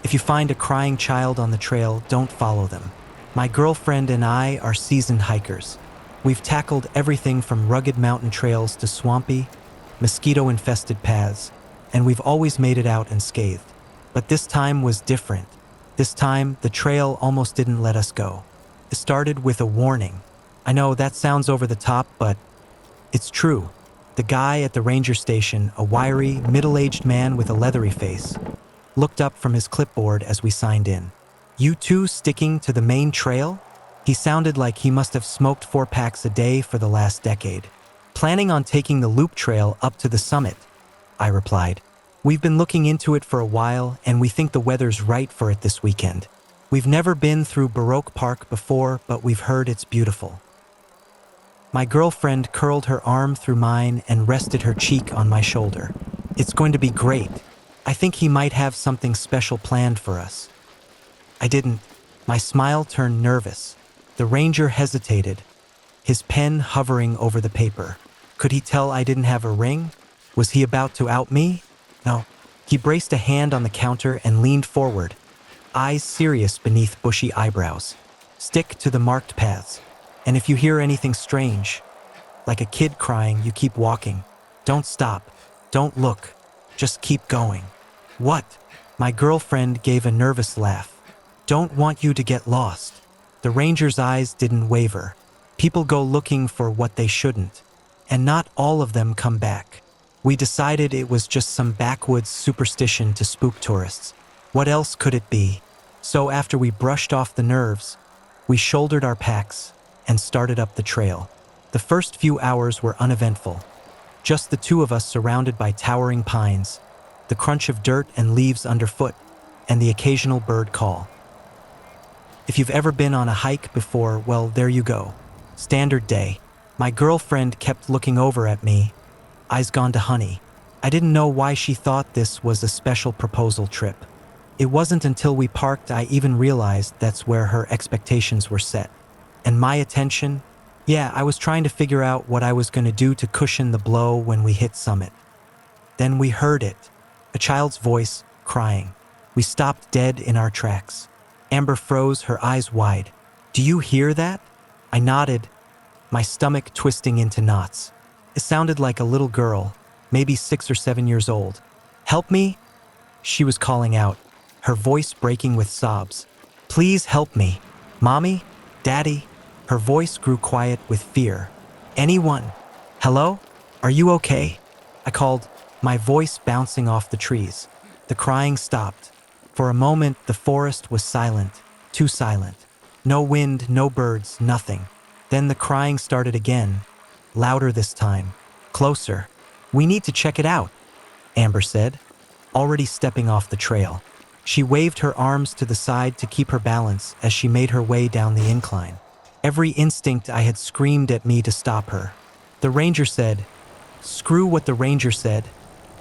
If you find a crying child on the trail, don't follow them. My girlfriend and I are seasoned hikers. We've tackled everything from rugged mountain trails to swampy, mosquito-infested paths, and we've always made it out unscathed. But this time was different. This time, the trail almost didn't let us go. It started with a warning. I know that sounds over the top, but it's true. The guy at the ranger station, a wiry, middle-aged man with a leathery face, looked up from his clipboard as we signed in. "You two sticking to the main trail?" He sounded like he must have smoked 4 packs a day for the last decade. "Planning on taking the loop trail up to the summit," I replied. "We've been looking into it for a while, and we think the weather's right for it this weekend. We've never been through Baroque Park before, but we've heard it's beautiful." My girlfriend curled her arm through mine and rested her cheek on my shoulder. "It's going to be great. I think he might have something special planned for us." I didn't. My smile turned nervous. The ranger hesitated, his pen hovering over the paper. Could he tell I didn't have a ring? Was he about to out me? No. He braced a hand on the counter and leaned forward, eyes serious beneath bushy eyebrows. "Stick to the marked paths. And if you hear anything strange, like a kid crying, you keep walking. Don't stop. Don't look. Just keep going." "What?" My girlfriend gave a nervous laugh. "Don't want you to get lost." The ranger's eyes didn't waver. People go looking for what they shouldn't, and not all of them come back. We decided it was just some backwoods superstition to spook tourists. What else could it be? So after we brushed off the nerves, we shouldered our packs and started up the trail. The first few hours were uneventful. Just the two of us surrounded by towering pines, the crunch of dirt and leaves underfoot, and the occasional bird call. If you've ever been on a hike before, well, there you go. Standard day. My girlfriend kept looking over at me, eyes gone to honey. I didn't know why she thought this was a special proposal trip. It wasn't until we parked I even realized that's where her expectations were set. And my attention? Yeah, I was trying to figure out what I was going to do to cushion the blow when we hit summit. Then we heard it. A child's voice, crying. We stopped dead in our tracks. Amber froze, her eyes wide. "Do you hear that?" I nodded, my stomach twisting into knots. It sounded like a little girl, maybe 6 or 7 years old. "Help me?" She was calling out, her voice breaking with sobs. "Please help me. Mommy? Daddy?" Her voice grew quiet with fear. "Anyone? Hello? Are you okay?" I called, my voice bouncing off the trees. The crying stopped. For a moment, the forest was silent, too silent. No wind, no birds, nothing. Then the crying started again, louder this time, closer. "We need to check it out," Amber said, already stepping off the trail. She waved her arms to the side to keep her balance as she made her way down the incline. Every instinct I had screamed at me to stop her. The ranger said, "Screw what the ranger said,"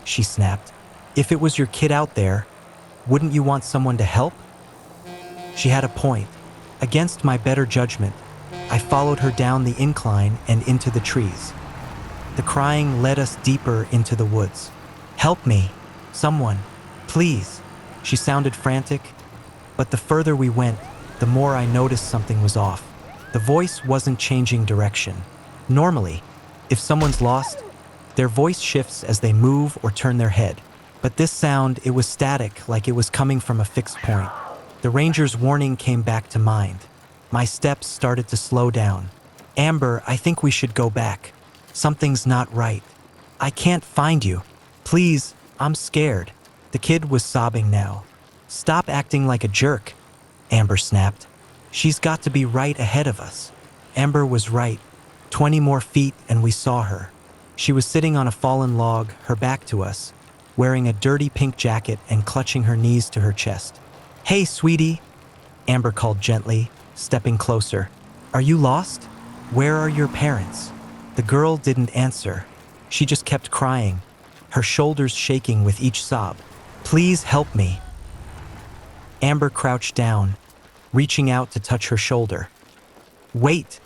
she snapped. "If it was your kid out there, wouldn't you want someone to help?" She had a point. Against my better judgment, I followed her down the incline and into the trees. The crying led us deeper into the woods. "Help me. Someone. Please." She sounded frantic, but the further we went, the more I noticed something was off. The voice wasn't changing direction. Normally, if someone's lost, their voice shifts as they move or turn their head. But this sound, it was static, like it was coming from a fixed point. The ranger's warning came back to mind. My steps started to slow down. "Amber, I think we should go back. Something's not right. I can't find you. Please, I'm scared." The kid was sobbing now. "Stop acting like a jerk," Amber snapped. "She's got to be right ahead of us." Amber was right. 20 more feet and we saw her. She was sitting on a fallen log, her back to us, wearing a dirty pink jacket and clutching her knees to her chest. "Hey, sweetie," Amber called gently, stepping closer. "Are you lost? Where are your parents?" The girl didn't answer. She just kept crying, her shoulders shaking with each sob. "Please help me." Amber crouched down, reaching out to touch her shoulder. "Wait,"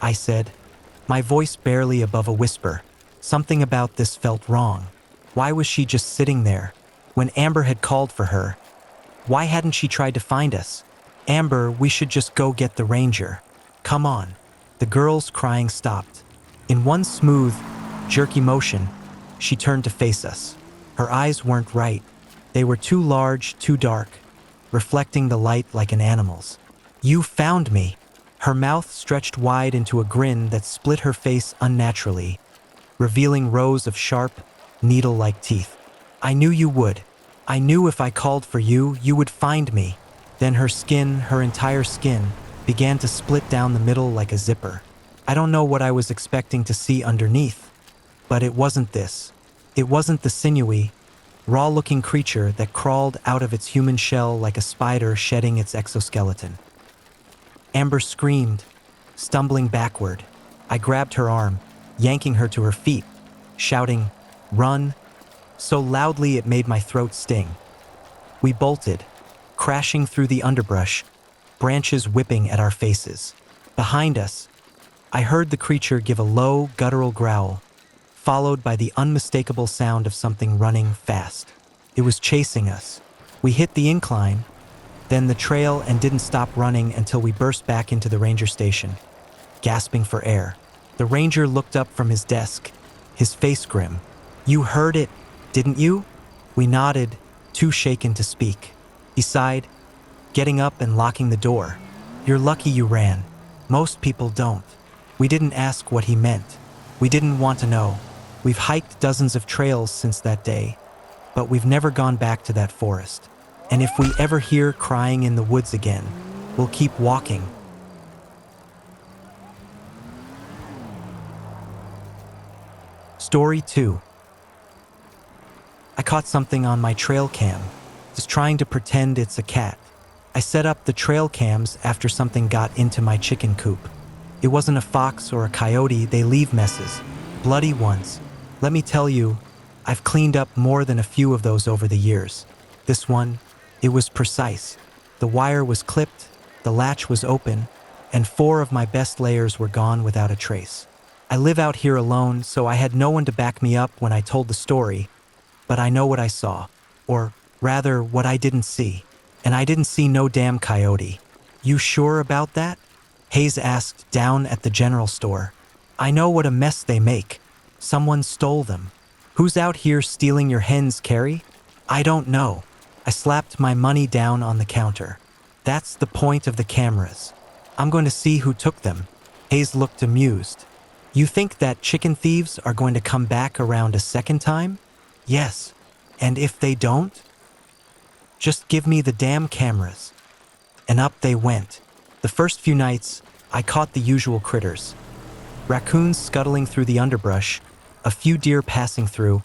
I said, my voice barely above a whisper. Something about this felt wrong. Why was she just sitting there when Amber had called for her? Why hadn't she tried to find us? Amber, we should just go get the ranger. Come on. The girl's crying stopped. In one smooth, jerky motion, she turned to face us. Her eyes weren't right. They were too large, too dark, reflecting the light like an animal's. You found me. Her mouth stretched wide into a grin that split her face unnaturally, revealing rows of sharp, needle-like teeth. I knew you would. I knew if I called for you, you would find me. Then her skin, her entire skin, began to split down the middle like a zipper. I don't know what I was expecting to see underneath, but it wasn't this. It wasn't the sinewy, raw-looking creature that crawled out of its human shell like a spider shedding its exoskeleton. Amber screamed, stumbling backward. I grabbed her arm, yanking her to her feet, shouting, "Run!" so loudly it made my throat sting. We bolted, crashing through the underbrush, branches whipping at our faces. Behind us, I heard the creature give a low, guttural growl, followed by the unmistakable sound of something running fast. It was chasing us. We hit the incline, then the trail, and didn't stop running until we burst back into the ranger station, gasping for air. The ranger looked up from his desk, his face grim. You heard it, didn't you? We nodded, too shaken to speak. He sighed, getting up and locking the door. You're lucky you ran. Most people don't. We didn't ask what he meant. We didn't want to know. We've hiked dozens of trails since that day, but we've never gone back to that forest. And if we ever hear crying in the woods again, we'll keep walking. Story 2. I caught something on my trail cam, just trying to pretend it's a cat. I set up the trail cams after something got into my chicken coop. It wasn't a fox or a coyote, they leave messes. Bloody ones. Let me tell you, I've cleaned up more than a few of those over the years. This one, it was precise. The wire was clipped, the latch was open, and 4 of my best layers were gone without a trace. I live out here alone, so I had no one to back me up when I told the story, but I know what I saw, or rather, what I didn't see. And I didn't see no damn coyote. You sure about that? Hayes asked down at the general store. I know what a mess they make. Someone stole them. Who's out here stealing your hens, Carrie? I don't know. I slapped my money down on the counter. That's the point of the cameras. I'm going to see who took them. Hayes looked amused. You think that chicken thieves are going to come back around a second time? Yes. And if they don't? Just give me the damn cameras. And up they went. The first few nights, I caught the usual critters. Raccoons scuttling through the underbrush, a few deer passing through,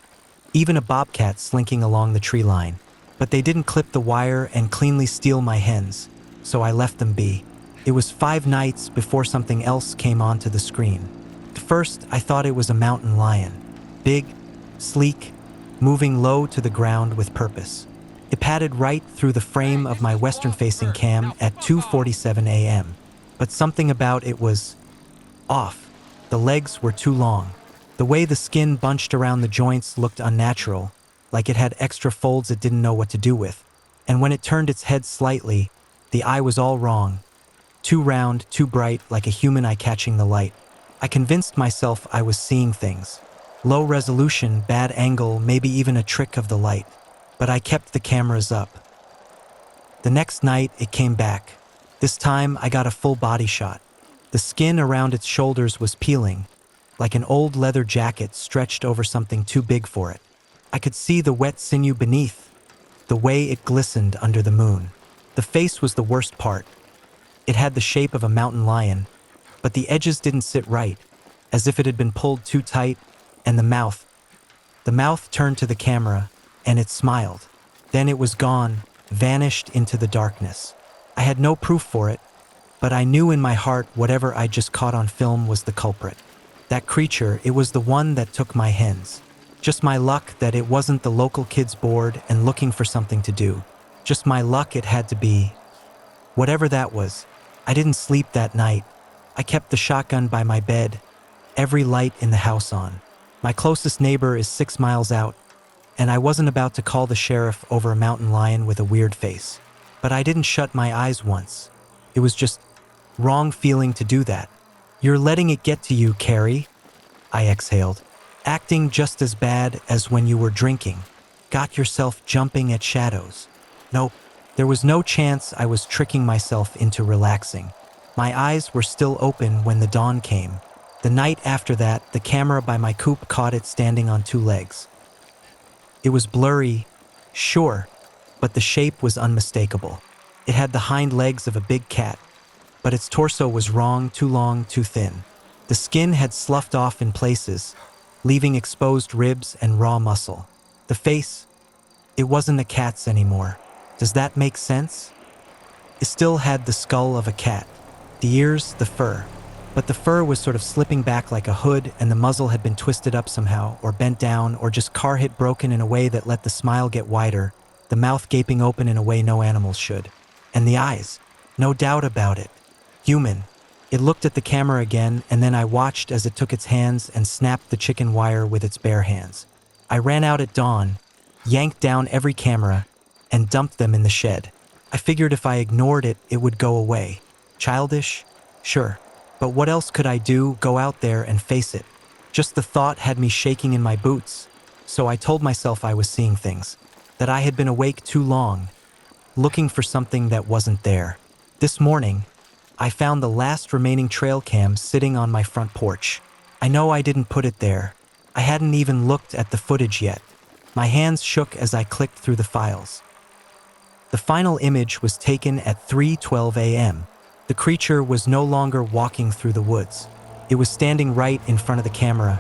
even a bobcat slinking along the tree line. But they didn't clip the wire and cleanly steal my hens, so I left them be. It was 5 nights before something else came onto the screen. At first, I thought it was a mountain lion. Big, sleek, moving low to the ground with purpose. It padded right through the frame of my western-facing cam at 2:47 a.m. But something about it was off. The legs were too long. The way the skin bunched around the joints looked unnatural, like it had extra folds it didn't know what to do with. And when it turned its head slightly, the eye was all wrong. Too round, too bright, like a human eye catching the light. I convinced myself I was seeing things. Low resolution, bad angle, maybe even a trick of the light. But I kept the cameras up. The next night, it came back. This time, I got a full body shot. The skin around its shoulders was peeling, like an old leather jacket stretched over something too big for it. I could see the wet sinew beneath, the way it glistened under the moon. The face was the worst part. It had the shape of a mountain lion, but the edges didn't sit right, as if it had been pulled too tight, and the mouth. The mouth turned to the camera, and it smiled. Then it was gone, vanished into the darkness. I had no proof for it, but I knew in my heart whatever I just caught on film was the culprit. That creature, it was the one that took my hens. Just my luck that it wasn't the local kids bored and looking for something to do. Just my luck it had to be. Whatever that was, I didn't sleep that night. I kept the shotgun by my bed, every light in the house on. My closest neighbor is 6 miles out, and I wasn't about to call the sheriff over a mountain lion with a weird face. But I didn't shut my eyes once. It was just wrong feeling to do that. You're letting it get to you, Carrie, I exhaled. Acting just as bad as when you were drinking. Got yourself jumping at shadows. Nope, there was no chance I was tricking myself into relaxing. My eyes were still open when the dawn came. The night after that, the camera by my coop caught it standing on two legs. It was blurry, sure, but the shape was unmistakable. It had the hind legs of a big cat, but its torso was wrong, too long, too thin. The skin had sloughed off in places, leaving exposed ribs and raw muscle. The face, it wasn't a cat's anymore. Does that make sense? It still had the skull of a cat, the ears, the fur. But the fur was sort of slipping back like a hood, and the muzzle had been twisted up somehow, or bent down, or just car hit broken in a way that let the smile get wider, the mouth gaping open in a way no animal should. And the eyes, no doubt about it. Human. It looked at the camera again, and then I watched as it took its hands and snapped the chicken wire with its bare hands. I ran out at dawn, yanked down every camera, and dumped them in the shed. I figured if I ignored it, it would go away. Childish? Sure. But what else could I do? Go out there and face it? Just the thought had me shaking in my boots. So I told myself I was seeing things, that I had been awake too long, looking for something that wasn't there. This morning, I found the last remaining trail cam sitting on my front porch. I know I didn't put it there. I hadn't even looked at the footage yet. My hands shook as I clicked through the files. The final image was taken at 3:12 a.m. The creature was no longer walking through the woods. It was standing right in front of the camera,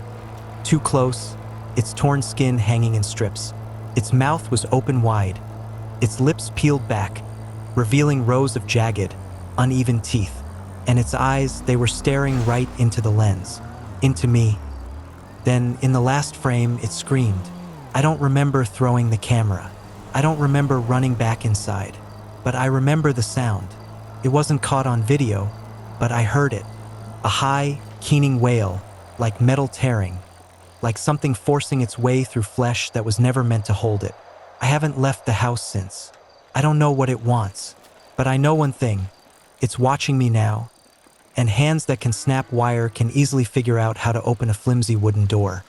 too close, its torn skin hanging in strips. Its mouth was open wide, its lips peeled back, revealing rows of jagged, uneven teeth. And its eyes, they were staring right into the lens, into me. Then, in the last frame, it screamed. I don't remember throwing the camera. I don't remember running back inside. But I remember the sound. It wasn't caught on video, but I heard it. A high, keening wail, like metal tearing, like something forcing its way through flesh that was never meant to hold it. I haven't left the house since. I don't know what it wants, but I know one thing. It's watching me now, and hands that can snap wire can easily figure out how to open a flimsy wooden door.